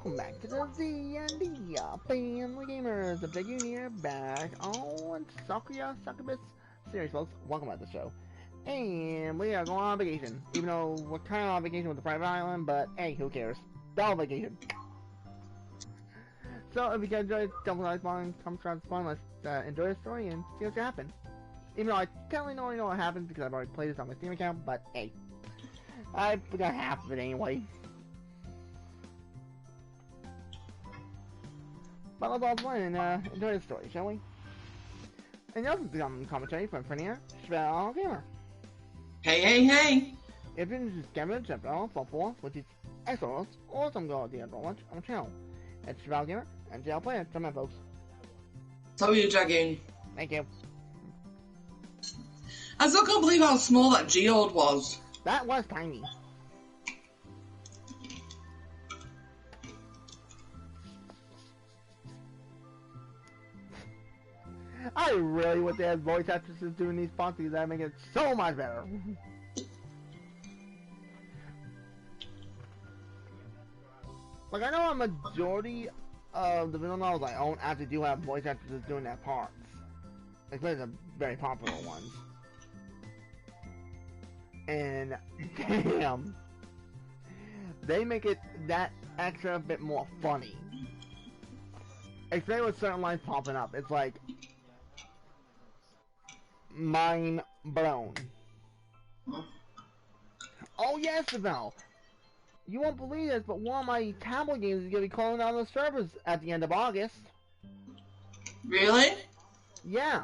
welcome back to the Z&D Family Gamers, the Big Junior back on Sakura Succubus series, folks. Welcome back to the show. And we are going on vacation, even though we're kind of on vacation with the private island, but hey, who cares? Bell vacation. So if you guys enjoyed Double Dice Bond, come try to fun, let's enjoy the story and see what's gonna happen. Even though I technically already know what happens because I've already played this on my Steam account, but hey, I forgot half of it anyway. But let's all play and enjoy the story, shall we? And this is the commentary from Frenier, Spell Gamer. Hey, hey, hey! If you're interested in Gamer, check out for which is excellent, or some good idea to watch on the channel. It's Spell Gamer, and JL Player. Come in, folks. So are you, Dragoon? Thank you. I still can't believe how small that geode was. That was tiny. I really wish they had voice actresses doing these parts because that make it so much better. Like, I know a majority of the video novels I own actually do have voice actresses doing their parts. Especially the very popular ones. And, damn. They make it that extra bit more funny. Especially with certain lines popping up. It's like, mind blown. Oh yes, Isabel! You won't believe this, but one of my tablet games is going to be closing down the servers at the end of August. Really? Yeah.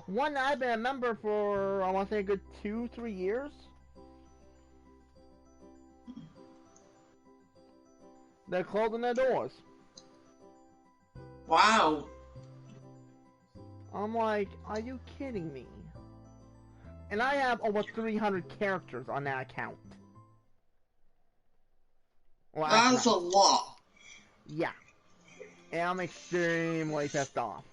One that I've been a member for, I want to say a good 2-3 years. They're closing their doors. Wow. I'm like, are you kidding me? And I have over 300 characters on that account. Well, That's a lot. Yeah. And I'm extremely pissed off.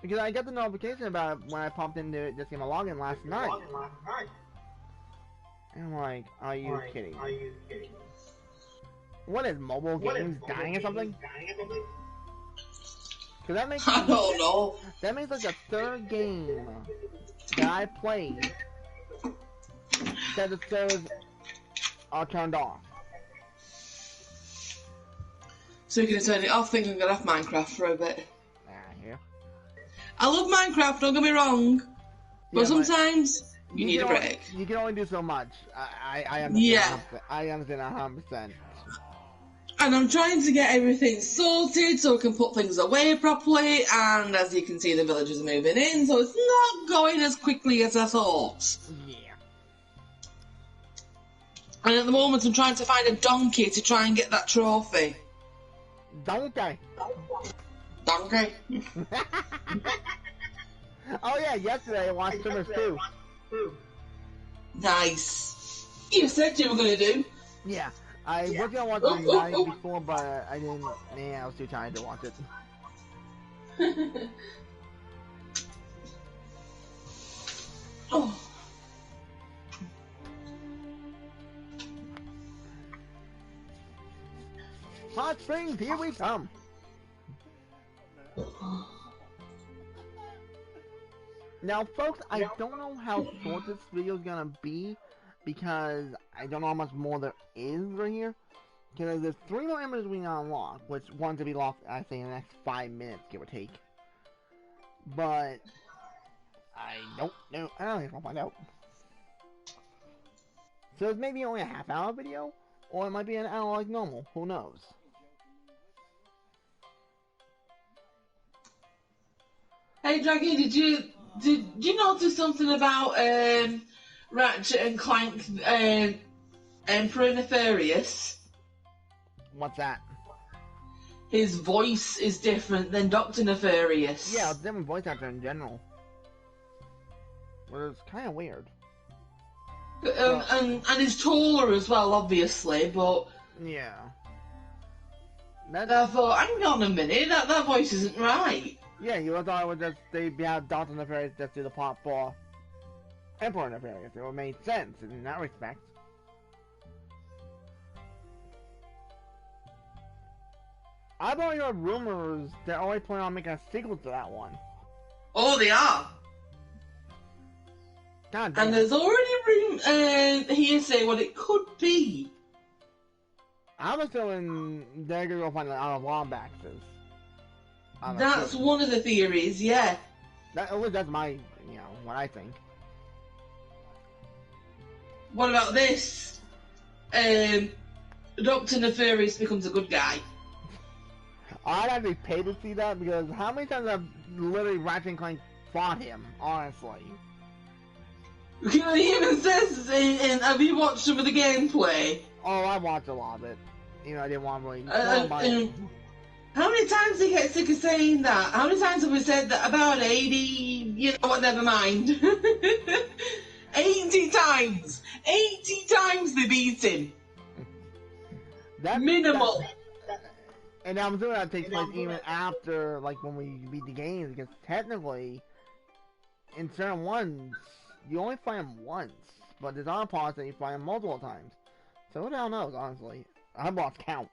Because I got the notification about it when I popped into this game login last night. And I'm like, are you kidding me? What is mobile games dying or something? Cause that makes I don't know. That means like the third game that I played that the servers are turned off. So you're gonna turn it off, think I'm gonna have Minecraft for a bit. Yeah. I love Minecraft, don't get me wrong. But Yeah, sometimes you need a break. You can only do so much. I understand. Yeah. I understand 100%. And I'm trying to get everything sorted so we can put things away properly, and as you can see the villagers are moving in, so it's not going as quickly as I thought. Yeah. And at the moment I'm trying to find a donkey to try and get that trophy. Donkey. Donkey? Oh yeah, yesterday I watched Swimmers 2. Nice. You said you were going to do. Yeah. I was gonna watch it the night before, but I didn't. I was too tired to watch it. Oh. Hot springs, here we come. Now, folks, I don't know how short this video is gonna be because I don't know how much more there is right here. Because there's 3 more images we gotta unlock, which one's to be locked, I think, in the next 5 minutes, give or take. But I don't know. I don't think I'll find out. So it's maybe only a half-hour video, or it might be an hour like normal. Who knows? Hey, Draggy, did you notice something about Ratchet and Clank Emperor Nefarious? What's that? His voice is different than Dr. Nefarious. Yeah, it's a different voice actor in general. Well, it's kind of weird. And he's taller as well, obviously, but... Yeah. I thought, hang on a minute, that voice isn't right. Yeah, you would thought it would just, they'd have Dr. Nefarious just do the part for Emperor Nefarious. It would make sense in that respect. I've only heard rumors they're always planning on making a sequel to that one. Oh, they are. God damn. And there's already hearsay what it could be. I'm assuming they're gonna go find the out of Lombaxes. That's one of the theories, yeah. That's my, what I think. What about this? Dr. Nefarious becomes a good guy. I'd actually pay to see that because how many times have literally Ratchet and Clank fought him, honestly? He even says, have you watched some of the gameplay? Oh, I watched a lot of it. I didn't want to really... How many times do you get sick of saying that? How many times have we said that? About 80, you know what, never mind. 80 times! 80 times they beat him! Minimal! And I'm assuming that takes place even after, like, when we beat the games, because technically, in certain ones, you only fight him once, but there's other parts that you fight him multiple times. So who the hell knows, honestly? I've lost count.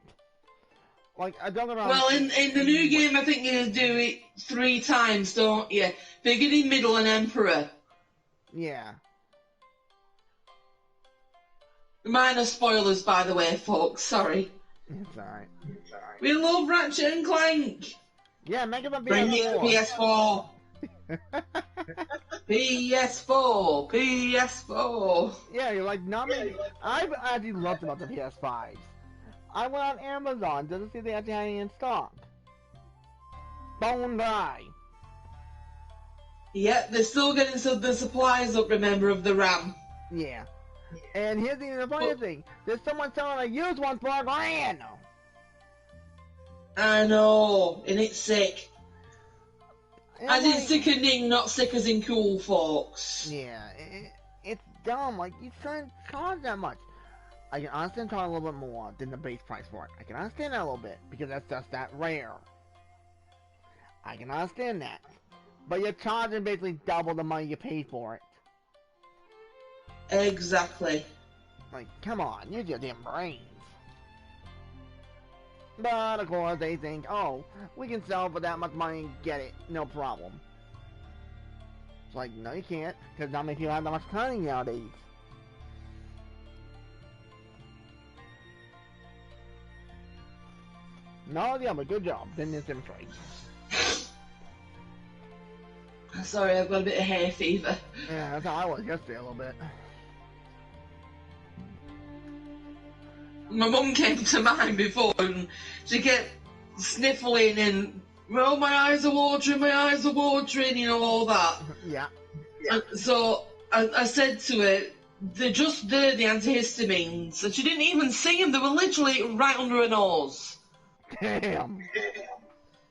Like, I don't know. Well, in the new game, I think you do it 3 times, don't you? Beginning, middle, and Emperor. Yeah. Minor spoilers, by the way, folks. Sorry. It's alright. We love Ratchet and Clank. Yeah, make it a Bring it to PS4. PS4. PS4. Yeah, you're like, not many. I've actually loved about the PS5s. I went on Amazon just to see if they actually had any in stock. Bone dry. Yep, they're still getting the supplies up, remember, of the RAM. Yeah. And here's the funny thing. There's someone selling a used one for $1,000. I know, and it's sick. And as in sickening, not sick as in cool, folks. Yeah, it's dumb. Like, you shouldn't charge that much. I can understand charging a little bit more than the base price for it. I can understand that a little bit, because that's just that rare. I can understand that. But you're charging basically double the money you paid for it. Exactly. Like, come on, use your damn brains. But, of course, they think, oh, we can sell for that much money and get it, no problem. It's like, no you can't, because not many people have that much money nowadays. No, yeah, but good job. Didn't demonstrate. Sorry, I've got a bit of hay fever. Yeah, that's how I was yesterday a little bit. My mum came to mind before and she kept sniffling and, oh, my eyes are watering, you know, all that. Yeah. And so I said to her, they're just there, the antihistamines. And she didn't even see them, they were literally right under her nose. Damn.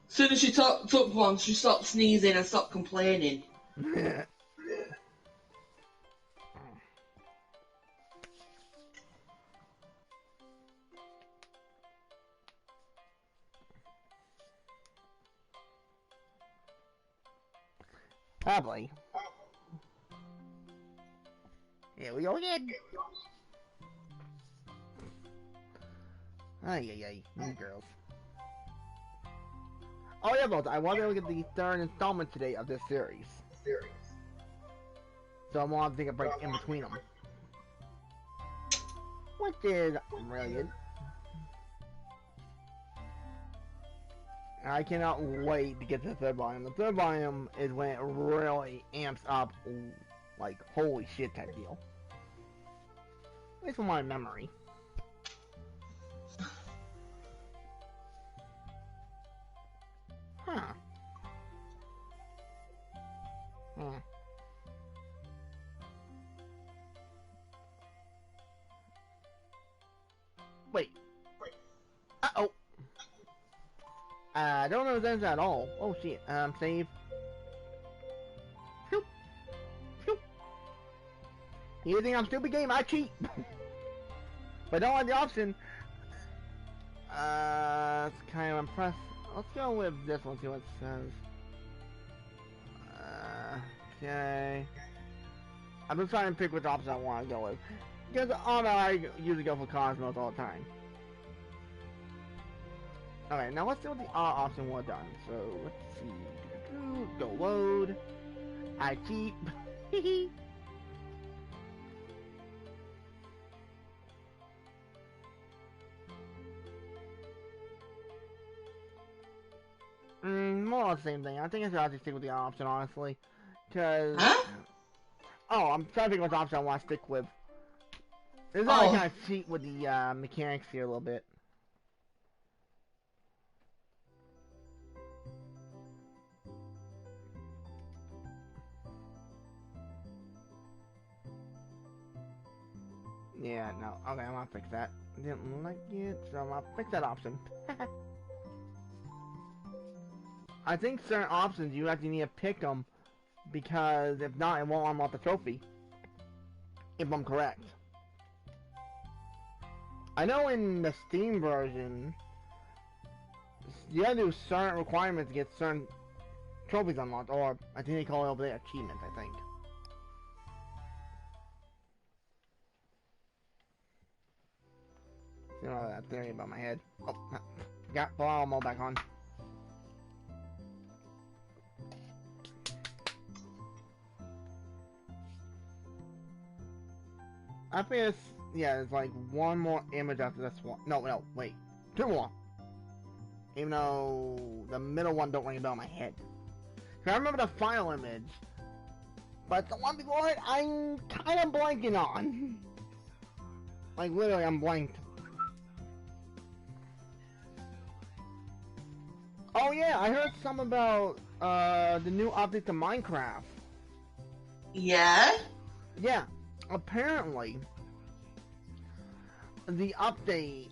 As soon as she took one, she stopped sneezing and stopped complaining. Probably. Here we go again. Ay, you girls. Oh yeah, folks, I want to get the 3rd installment today of this series. So I'm going to take a break in between them. Which is really good. I cannot wait to get to the 3rd volume. The 3rd volume is when it really amps up, like, holy shit type deal. At least from my memory. Huh. Wait. Uh-oh. I don't know those at all. Oh shit. Save. Shoop. Shoop. You think I'm stupid game? I cheat. But don't want the option. It's kind of impressed. Let's go with this one, see what it says. Okay. I'm just trying to pick which option I want to go with. Because I usually go for Cosmos all the time. Alright, now let's see what the R option was done. So, let's see. Go load. I cheat. More or less the same thing. I think I should actually stick with the R option, honestly. Because... Huh? Oh, I'm trying to think what option I want to stick with. This is Oh. how I kind of cheat with the mechanics here a little bit. Yeah, no. Okay, I'm gonna fix that. Didn't like it, so I'm gonna fix that option. I think certain options you actually need to pick them because if not, it won't unlock the trophy. If I'm correct. I know in the Steam version, you gotta do certain requirements to get certain trophies unlocked, or I think they call it over there achievements, I think. You know that theory about my head. Oh, got ball mode back on. I think it's, yeah, it's like one more image after this one. No, wait. Two more. Even though the middle one don't ring a bell in my head. I remember the final image. But the one before it, I'm kind of blanking on. Like, literally, I'm blanked. Oh yeah, I heard something about the new update to Minecraft. Yeah? Yeah, apparently the update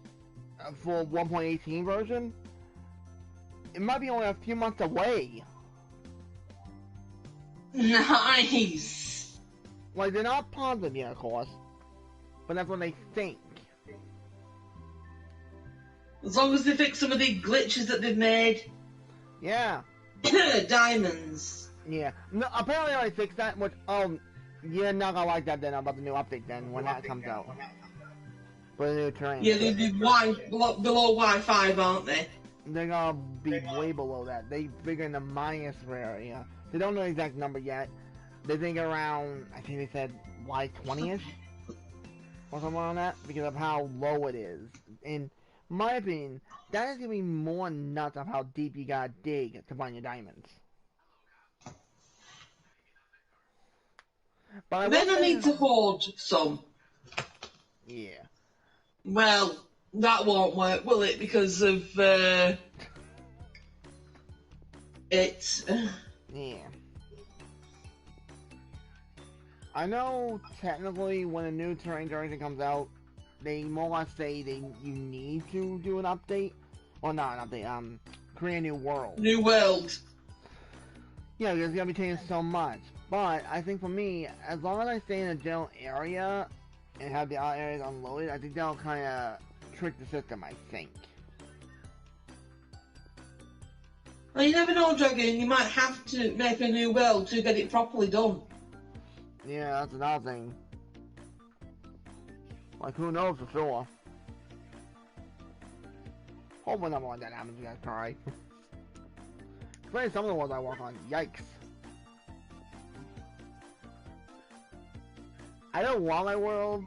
for 1.18 version, it might be only a few months away. Nice! Like, they're not positive yet, of course, but that's what they think. As long as they fix some of the glitches that they've made. Yeah. Diamonds. Yeah. No, apparently I fixed that, which, you're not gonna like that then about the new update then, when that comes out. For the new terrain. Yeah, they'd be below Y5, aren't they? They're gonna be way below that. They figure in the minus area. They don't know the exact number yet. They think around, I think they said Y20-ish? Or something on that, because of how low it is. In my opinion, that is gonna be more nuts of how deep you gotta dig to find your diamonds. But Then I need to hoard some. Yeah. Well, that won't work, will it? Because of it. Yeah. I know technically when a new terrain version comes out, they more or less say you need to do an update. Or not an update, create a new world. New world. Yeah, because it's gonna be taking so much. But I think for me, as long as I stay in a general area and have the other areas unloaded, I think that'll kinda trick the system, I think. Well, you never know, Dragon. You might have to make a new world to get it properly done. Yeah, that's another thing. Like, who knows for sure. Hopefully not one that happens, you guys try. Especially some of the ones I work on, yikes. I know Wildlife World,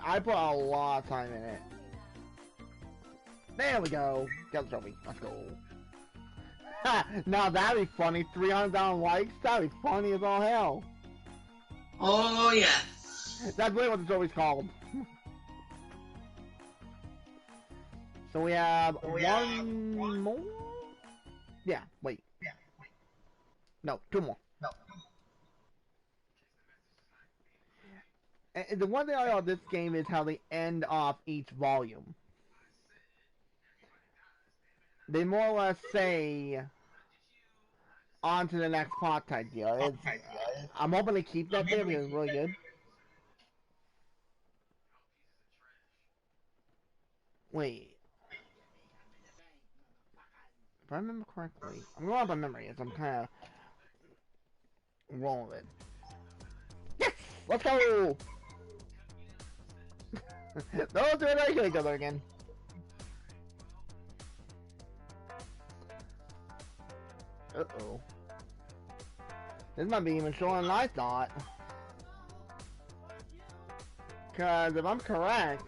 I put a lot of time in it. There we go. Get the trophy. Let's go. Ha! Now that'd be funny. 300,000 likes? That'd be funny as all hell. Oh, yeah. That's really what the trophy's called. So we have one more? Yeah, wait. No, two more. And the one thing I love this game is how they end off each volume. They more or less say, on to the next part type deal. I'm hoping they keep that there because it's really good. Wait. If I remember correctly, I'm going off my memory as I'm kind of rolling with it. Yes! Let's go! Those two are killing each other again. Uh-oh. This might be even shorter than I thought. Because if I'm correct,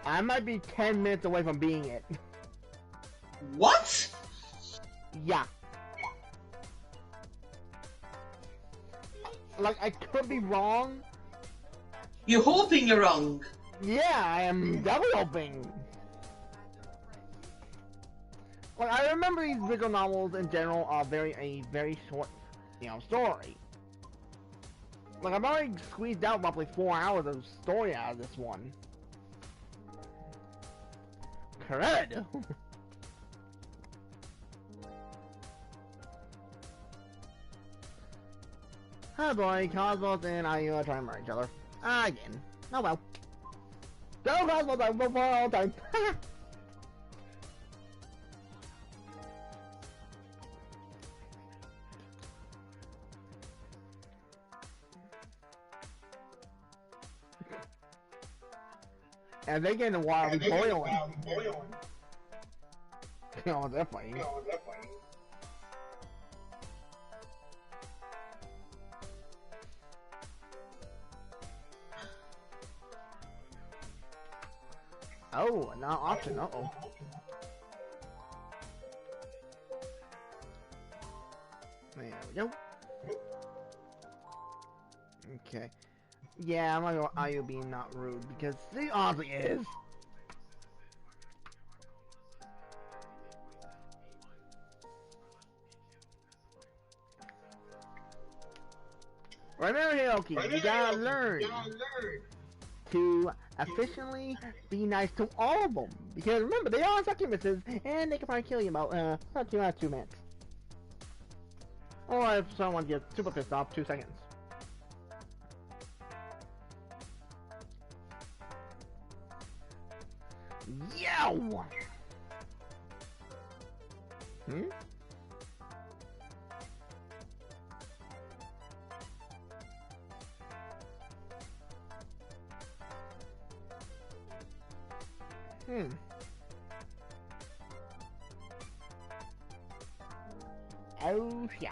I might be 10 minutes away from being it. What? Yeah. Like, I could be wrong. You're hoping you're wrong. Yeah, I am definitely hoping. Like, I remember these visual novels in general are a very short, story. Like, I've already squeezed out roughly 4 hours of story out of this one. Correct. Hi boy, Cosmos and I are trying to murder each other. Again. Oh well. Go Cosmos, I will for all time. And they get in the wild boiling. Oh, they're funny. Oh, now option. Uh-oh. There we go. Okay. Yeah, I'm gonna go Ayu being not rude because he honestly is. Remember, Hiroki, you gotta learn to efficiently be nice to all of them. Because remember, they are succubuses, and they can probably kill you about, not 2 minutes. Or if someone gets super pissed off, 2 seconds. Yow! Hmm? Oh, yeah.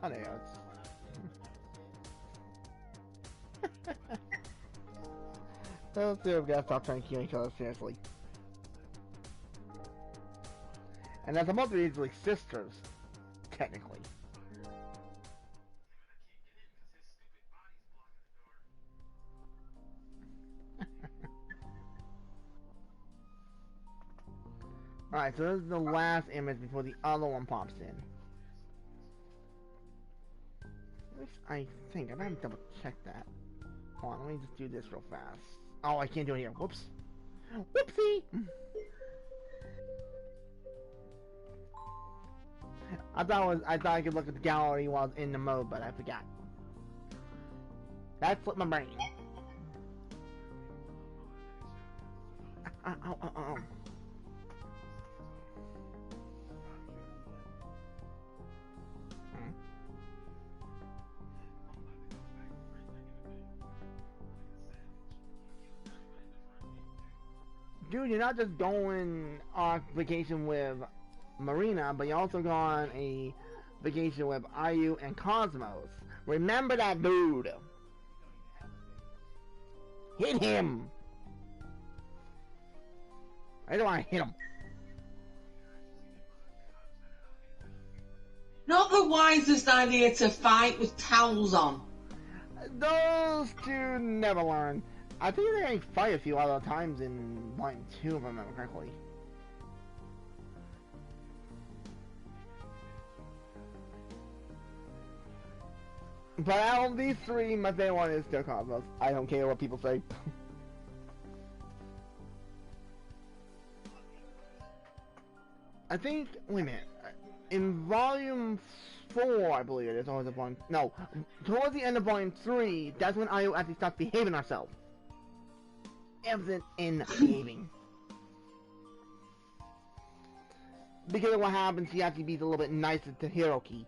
Oh, there you go. Those two have got to stop trying to kill each other seriously. And they're supposed to be like sisters, technically. Alright, so this is the last image before the other one pops in. At least I think. I haven't double checked that. Hold on, let me just do this real fast. Oh, I can't do it here. Whoops. Whoopsie! I thought I could look at the gallery while I was in the mode, but I forgot. That slipped my brain. Ow. Dude, you're not just going on vacation with Marina, but you're also going on a vacation with Ayu and Cosmos. Remember that dude. Hit him. I don't want to hit him. Not the wisest idea to fight with towels on. Those two never learn. I think they fight a few other times in Volume 2, if I remember correctly. But out of these three, my favorite one is still Cosmos. I don't care what people say. I think, wait a minute, in Volume 4, I believe it is, or is it Volume, no, towards the end of Volume 3, that's when Ayu actually starts behaving herself. Evident in behaving. Because of what happens, she actually be a little bit nicer to Hiroki.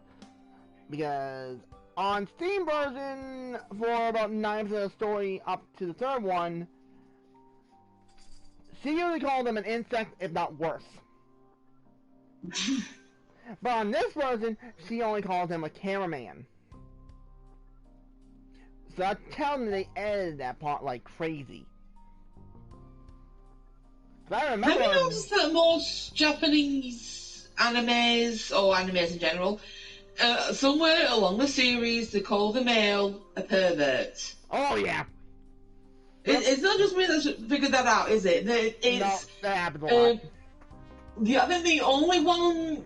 Because on Steam version, for about 9% of the story up to the third one, She usually calls him an insect, if not worse. But on this version, she only calls him a cameraman. So I tell them they edited that part like crazy. I remember. Have you noticed that most Japanese animes, or animes in general, somewhere along the series they call the male a pervert? Oh yeah. It's not just me that's figured that out, is it? No, that happens a lot. I think the only one.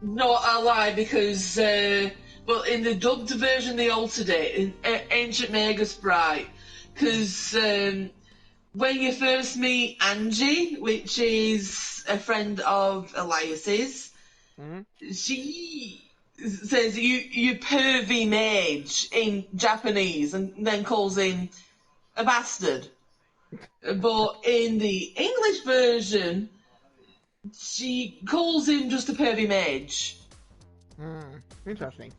No, I lie because, well, in the dubbed version they altered it in Ancient Mega Sprite, because when you first meet Angie, which is a friend of Elias's, she says you pervy mage in Japanese and then calls him a bastard. But in the English version, she calls him just a pervy mage. Interesting.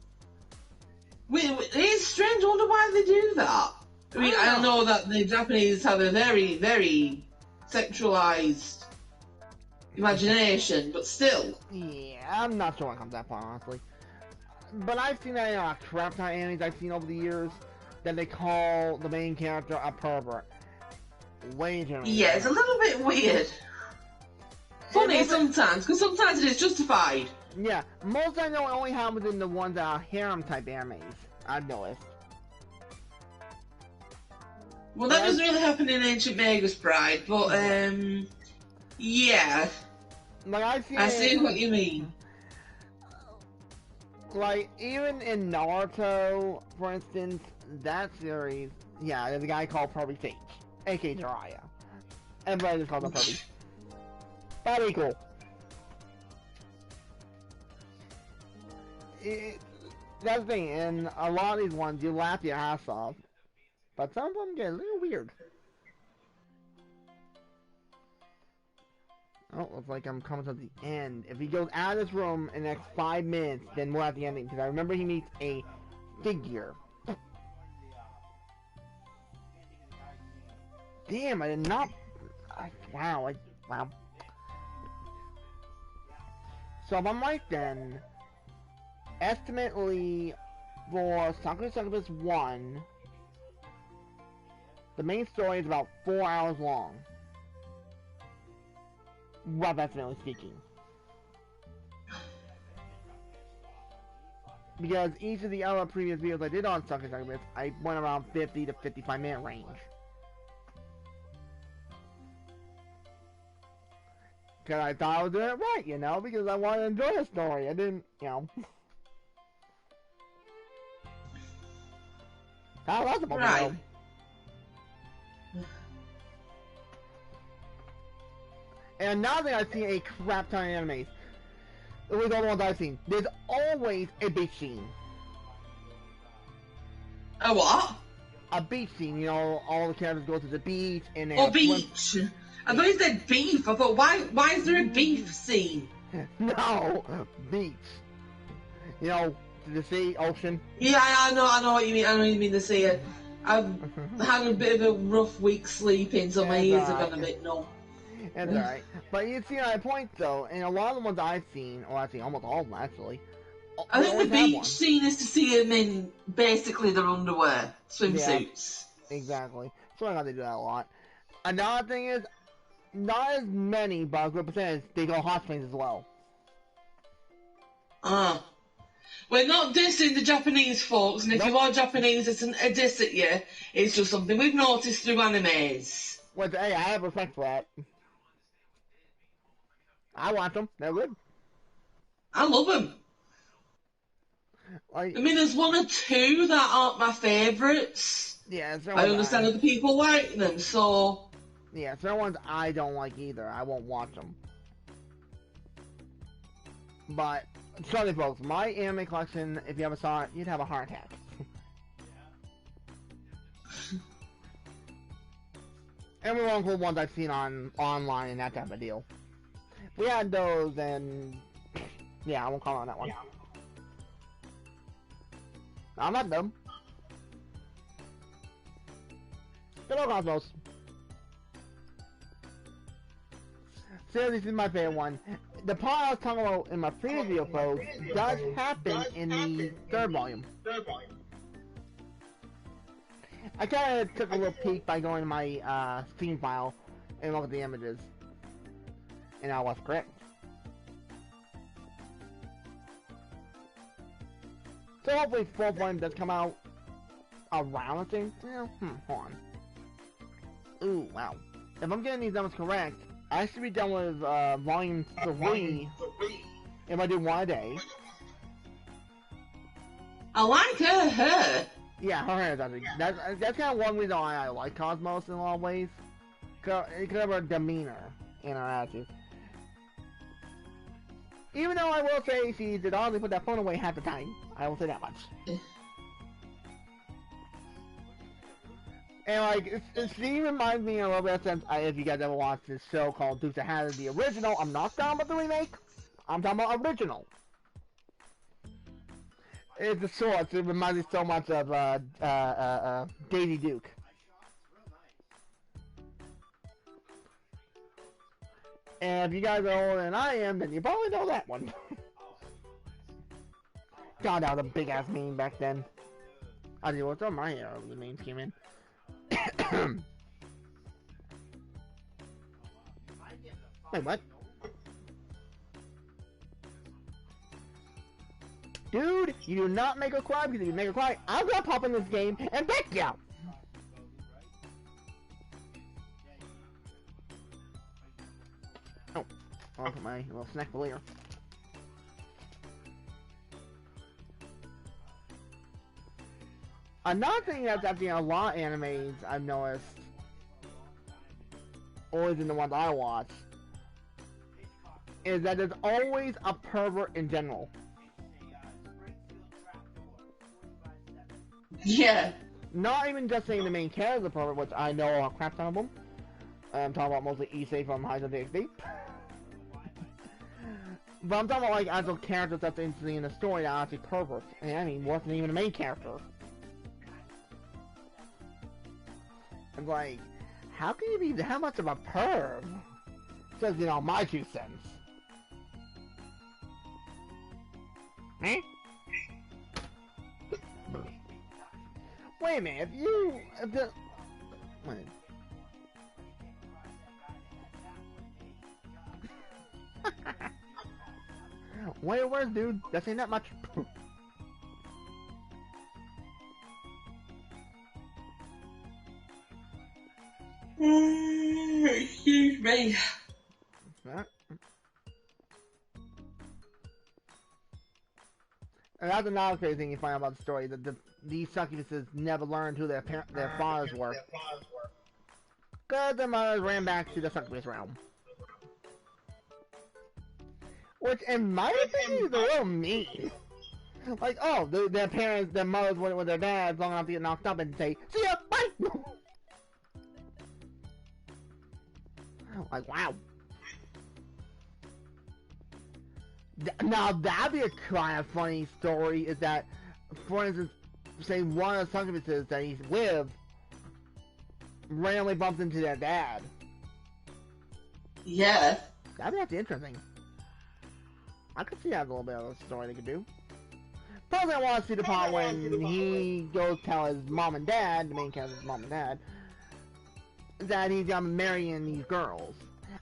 It's strange. I wonder why they do that. I mean, I know that the Japanese have a very, very sexualized imagination, but still. Yeah, I'm not sure when it comes to that part, honestly. But I've seen that in a crap ton of animes I've seen over the years that they call the main character a pervert. Way too many. Yeah, it's a little bit weird. Funny sometimes, because sometimes it is justified. Yeah, most I know it only happens in the ones that are harem type animes, I've noticed. Well, that doesn't really happen in Ancient Magus Bride, but, yeah. Like, I see what you mean. Like, even in Naruto, for instance, that series, yeah, there's a guy called Pervy Sage, aka Jiraiya. Everybody just calls him Pervy. Pretty cool. That's the thing, in a lot of these ones, you laugh your ass off, but some of them get a little weird. Oh, looks like I'm coming to the end. If he goes out of this room in the next 5 minutes, then we're at the ending, because I remember he meets a figure. Damn, I did not... Wow. So if I'm right then, estimately for Sakura Succubus 1, the main story is about 4 hours long. Rough estimately speaking. Because each of the other previous videos I did on Sakura Succubus, I went around 50 to 55 minute range. Because I thought I was doing it right, you know, because I wanted to enjoy the story. I didn't, you know. How was it, right. And now that I've seen a crap ton of animes, with all the ones I've seen, there's always a beach scene. A what? A beach scene, you know, all the characters go to the beach and they Or beach. I thought you said beef. I thought, why is there a beef scene? No, beach. You know, the sea, ocean. Yeah, I know what you mean. I know what you mean, the sea. I've had a bit of a rough week sleeping, so my ears have gone a bit numb. That's alright. But you see my point though, in a lot of the ones I've seen, or actually almost all of them actually, I think the beach scene is to see them in basically their underwear, swimsuits. Yeah, exactly. So I got to do that a lot. Another thing is, not as many, but a good percentage, they go hot springs as well. We're not dissing the Japanese folks, and if you are Japanese, it's a diss at you. It's just something we've noticed through animes. Well, hey, I have respect for that. I watch them. They're good. I love them. Like, I mean, there's one or two that aren't my favourites. Yeah, I understand other people like them, so... Yeah, there are ones I don't like either. I won't watch them. But, sorry folks, my anime collection, if you ever saw it, you'd have a heart attack. And we won't include ones I've seen online and that type of deal. We had those, and yeah, I won't comment on that one. I'm not dumb. Hello, Cosmos. So this is my favorite one. The part I was talking about in my previous video, folks, does happen in the third volume. I kind of took a little peek by going to my Steam file and look at the images, and I was correct. So hopefully fourth volume does come out around the same. Hold on. Ooh, wow. If I'm getting these numbers correct, I should be done with volume 3 if I do one a day. I like her. Yeah, her hair is actually. That's kind of one reason why I like Cosmos in a lot of ways. Because of her demeanor and her attitude. Even though I will say she did honestly put that phone away half the time. I will say that much. And like, she reminds me a little bit of sense, if you guys ever watched this show called Dukes of Hazzard, the original. I'm not talking about the remake. I'm talking about original. It's the sorts. It reminds me so much of Daisy Duke. And if you guys are older than I am, then you probably know that one. God, that was a big ass meme back then. I did what's on my hair when the memes came in. Wait, what? Dude, you do not make her cry, because if you make her cry, I'm gonna pop in this game and back you out! Oh, I'll put my little snack for later. Another thing that's actually in a lot of animes I've noticed, always in the ones I watch, is that there's always a pervert in general. Yeah. Not even just saying the main character is a pervert, which I know a crap ton of them. I'm talking about mostly Issei from High School DxD. But I'm talking about like actual characters that's interesting in the story that are actually perverts. And I mean, wasn't even the main character. I'm like, how can you be that much of a perv? Just, you know, my 2 cents. Eh? Wait a minute, if the... Wait. Wait, where's dude? That ain't that much. Excuse me. And that's another crazy thing you find out about the story, that these succubuses never learned who their fathers were. Because their mothers ran back to the succubus realm. Which, in my opinion, is a little mean. Like, oh, their parents, their mothers went with their dads long enough to get knocked up and say, see ya, bye! Like, wow. Now, that'd be a kind of funny story, is that, for instance, say one of the succubuses that he's with randomly bumps into their dad. Yeah. That'd be actually interesting. I could see that a little bit of a story they could do. Probably I want to see the part when he goes tell his mom and dad, the main character's mom and dad, that he's marrying these girls.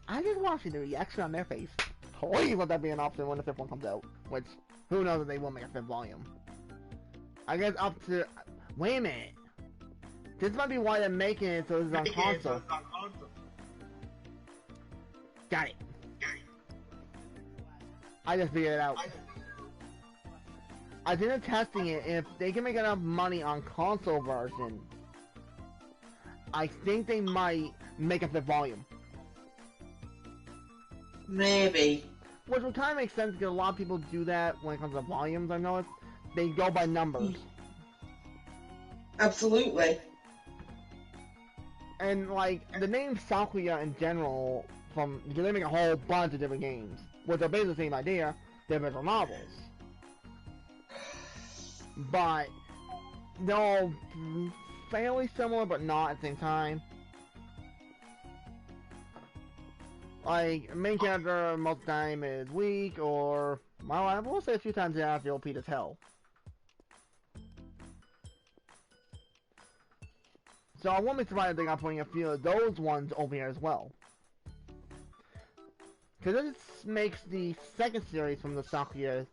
I just want to see the reaction on their face. Please let that be an option when the 5th one comes out. Which, who knows if they will make a 5th volume. I guess up to... Wait a minute. This might be why they're making it so this is on console. Got it. I just figured it out. I think they're testing it. If they can make enough money on console version, I think they might make a 5th volume. Maybe. Which would kind of make sense because a lot of people do that when it comes to volumes, I've noticed. They go by numbers. Absolutely. And, like, the name Sakura in general, because they make a whole bunch of different games, which are basically the same idea, they're visual novels. But, they're all fairly similar, but not at the same time. Like, main character most of the time is weak, or, well, I will say a few times they have to OP as hell. So I won't be surprised if they got putting a few of those ones over here as well. Because this makes the second series from the Sakura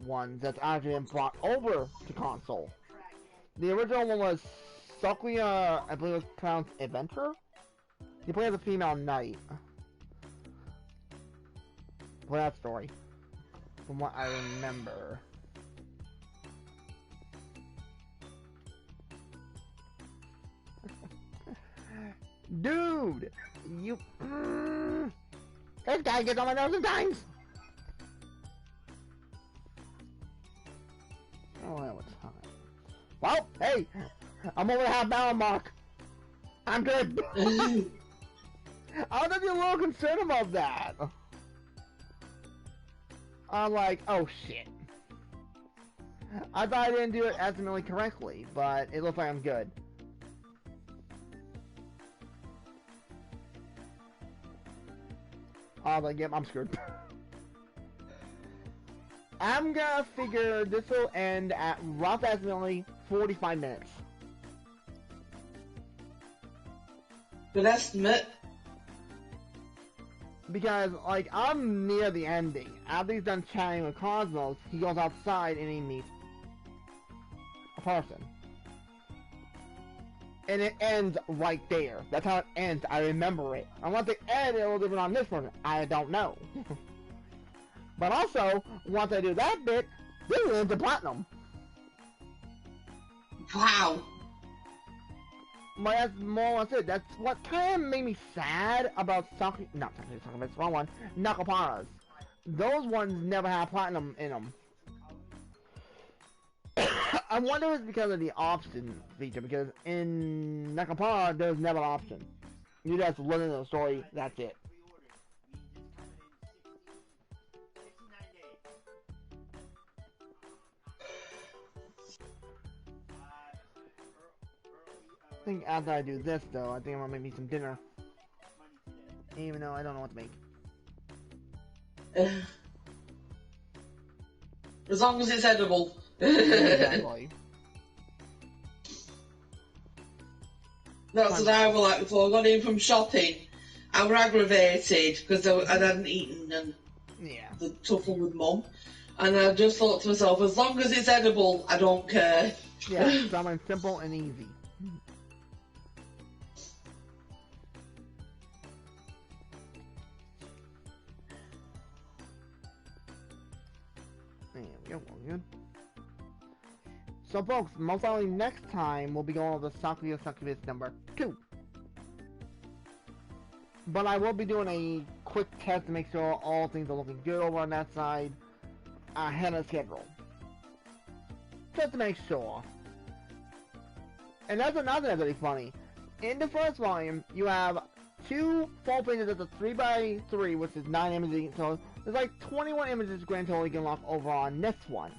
ones that's actually been brought over to console. The original one was Sakura, I believe it was pronounced Adventure? He played as a female knight. For that story. From what I remember. Dude! You... This guy gets on my nerves sometimes! Oh, that was time. Well, hey! I'm over the half-hour mark! I'm good! I was actually a little concerned about that! I'm like, oh shit. I thought I didn't do it estimately correctly, but it looks like I'm good. I was like, yep, I'm screwed. I'm gonna figure this will end at rough estimately 45 minutes. Good estimate. Because, like, I'm near the ending. After he's done chatting with Cosmos, he goes outside and he meets a person. And it ends right there. That's how it ends. I remember it. Unless they end it a little different on this one, I don't know. But also, once I do that bit, this is into platinum. Wow. But that's more or less it. That's what kind of made me sad about not Sakura, it's the wrong one. Nakaparas. Those ones never had platinum in them. I wonder if it's because of the option feature, because in Nakapara, there's never an option. You just listen to the story, that's it. I think after I do this, though, I think I'm gonna make me some dinner. Even though I don't know what to make. As long as it's edible. Exactly. That's what I was like before I got in from shopping. I was aggravated because I hadn't eaten and the tuffle with Mum. And I just thought to myself, as long as it's edible, I don't care. Yeah, something simple and easy. There we go, we're good. So folks, most likely next time we'll be going over the Sakura Succubus number 2. But I will be doing a quick test to make sure all things are looking good over on that side ahead of schedule. Just to make sure. And that's another thing that's really funny. In the first volume, you have 2 full pages that's a 3x3, which is 9 images, so there's like 21 images grand total you can lock over on this one.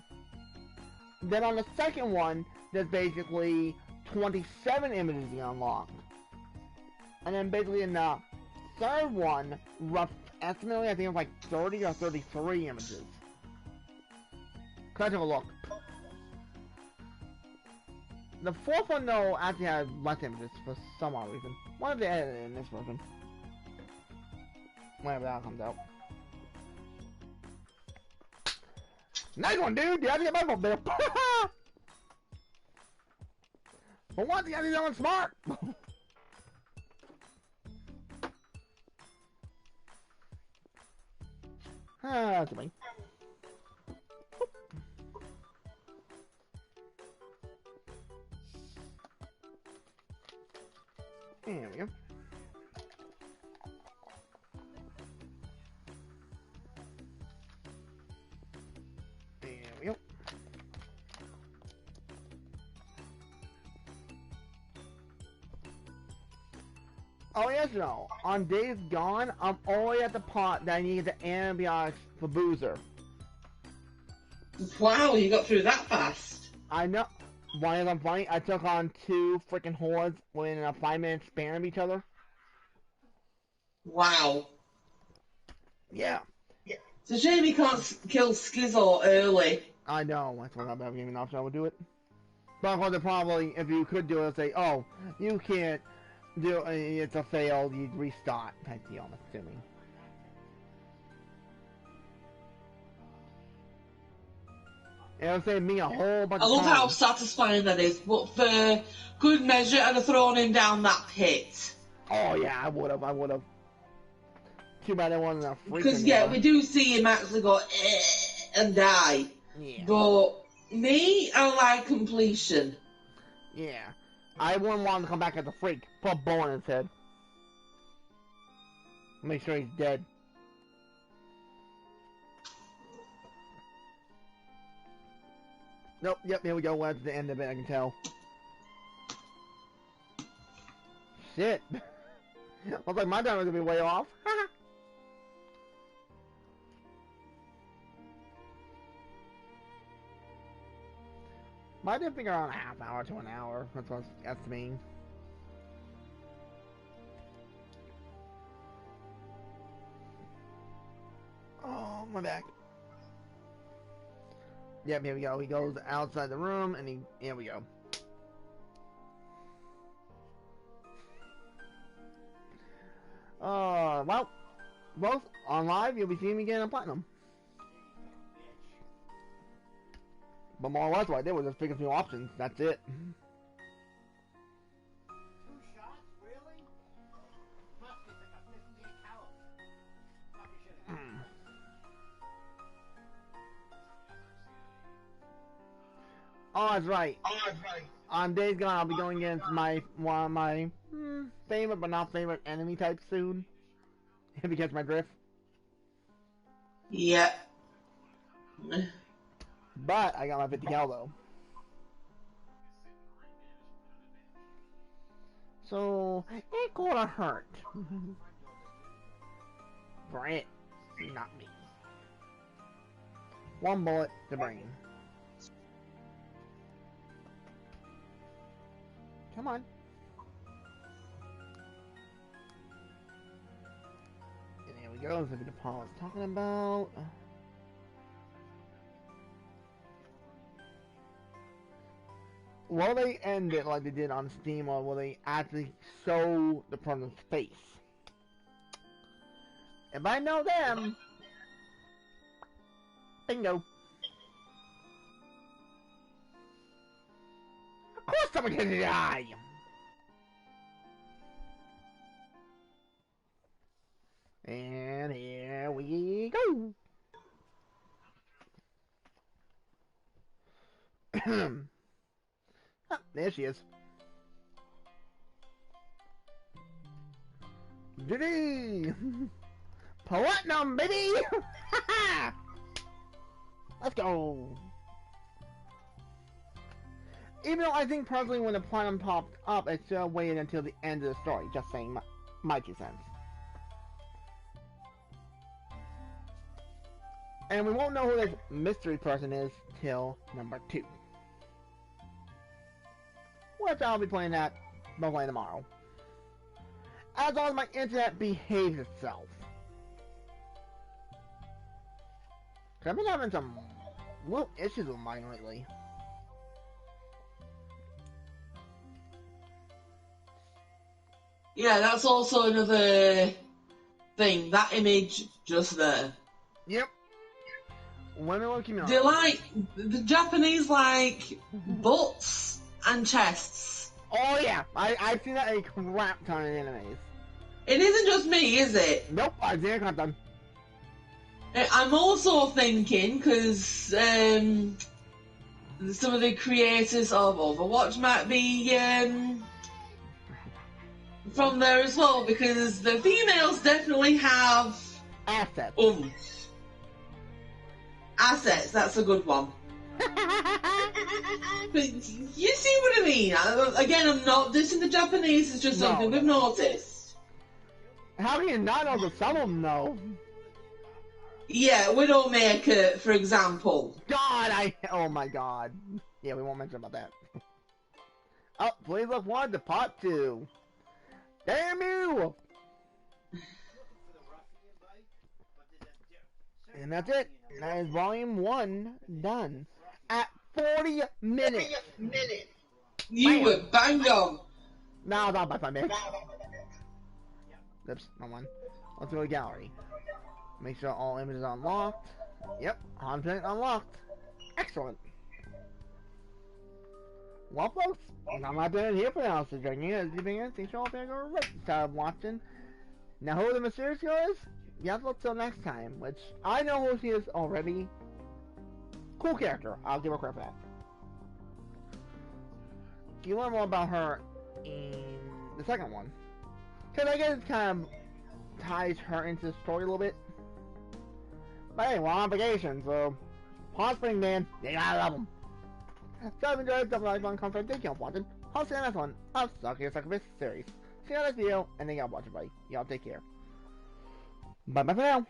Then on the second one, there's basically 27 images you can unlock. And then basically in the third one, rough estimately, I think it was like 30 or 33 images. Let's have a look. The fourth one, though, actually has less images for some odd reason. Why did they edit it in this version? Whenever that comes out. Nice one, dude! You have to get my phone bill. For once, you have to be someone smart! That's me. There we go. There we go. Oh yes, no. On Days Gone, I'm already at the part that I need the antibiotics for Boozer. Wow, you got through that fast. I know. Why is I'm funny? I took on 2 freaking hordes within a 5-minute span of each other. Wow. Yeah. It's a shame he can't kill Skizzo early. I know. That's what I'm giving an option. I would do it. But of course, probably, if you could do it, say, oh, you can't do it, it's a fail, you'd restart type deal, I'm assuming. It'll save me a whole bunch I of love time. how satisfying that is, but for good measure, I'd have thrown him down that pit. Oh yeah, I would have. Too bad there wasn't a freaking Because, yeah, we do see him actually go, and die. Yeah. But me, I like completion. Yeah. I wouldn't want him to come back as a freak. Put a bow in his head. Make sure he's dead. Nope, yep, here we go. That's the end of it, I can tell. Shit. I was like, my time was gonna be way off. I did figure around a half hour to an hour. That's what I was estimating. Oh, my back. Yep, here we go. He goes outside the room, and here we go. Well, both on live, you'll be seeing me getting a platinum. But more or less what I did was just pick a few options. That's it. Oh, that's right. On Days Gone, I'll be going against one of my favorite but not favorite enemy types soon. If you catch my drift. Yeah. But I got my 50 cal though. So it gonna hurt. For it, not me. One bullet to brain. Come on. And there we go. So the Paul was talking about. Will they end it like they did on Steam, or will they actually show the person's face? If I know them, bingo. Of course someone can die! And here we go! Ah, there she is. Diddy! Platinum, baby! Let's go! Even though I think personally when the platinum popped up, it should have waited until the end of the story. Just saying my 2 cents. And we won't know who this mystery person is till number 2. Which I'll be playing that probably tomorrow. As long as my internet behaves itself. I've been having some little issues with mine lately. Yeah, that's also another thing. That image just there. Yep. Women will keep me on. They like, the Japanese like butts and chests. Oh yeah, I've seen that a crap ton of animes. It isn't just me, is it? Nope, I've seen it a crap ton. I'm also thinking, because some of the creators of Overwatch might be from there as well, because the females definitely have Assets. Assets, that's a good one. But you see what I mean? Again, I'm not dissing the Japanese, it's just something we've noticed. How can you not know that some of them know? Yeah, Widowmaker, for example. God, oh my god. Yeah, we won't mention about that. Oh, please look forward to part 2. Damn you! And that's it. That is volume 1 done. At 40 minutes. You were bang on. No, not by 5 minutes. Oops, wrong one. Let's go to gallery. Make sure all images are unlocked. Yep, 100% unlocked. Excellent. Well, folks, I'm not doing it here for now. So, joining you as you begin, thanks for all being watching. Now, who the mysterious girl is? You have to look till next time, which I know who she is already. Cool character. I'll give her credit for that. You learn more about her in the second one. Because I guess it kind of ties her into the story a little bit. But hey, we're on vacation, so Hot Spring Man, you gotta love them. So if you enjoyed, don't like, comment, thank you for watching. I'll see you in the next one of Sakura Succubus series. See you in the next video, and then y'all watch it, buddy. Y'all take care. Bye bye for now.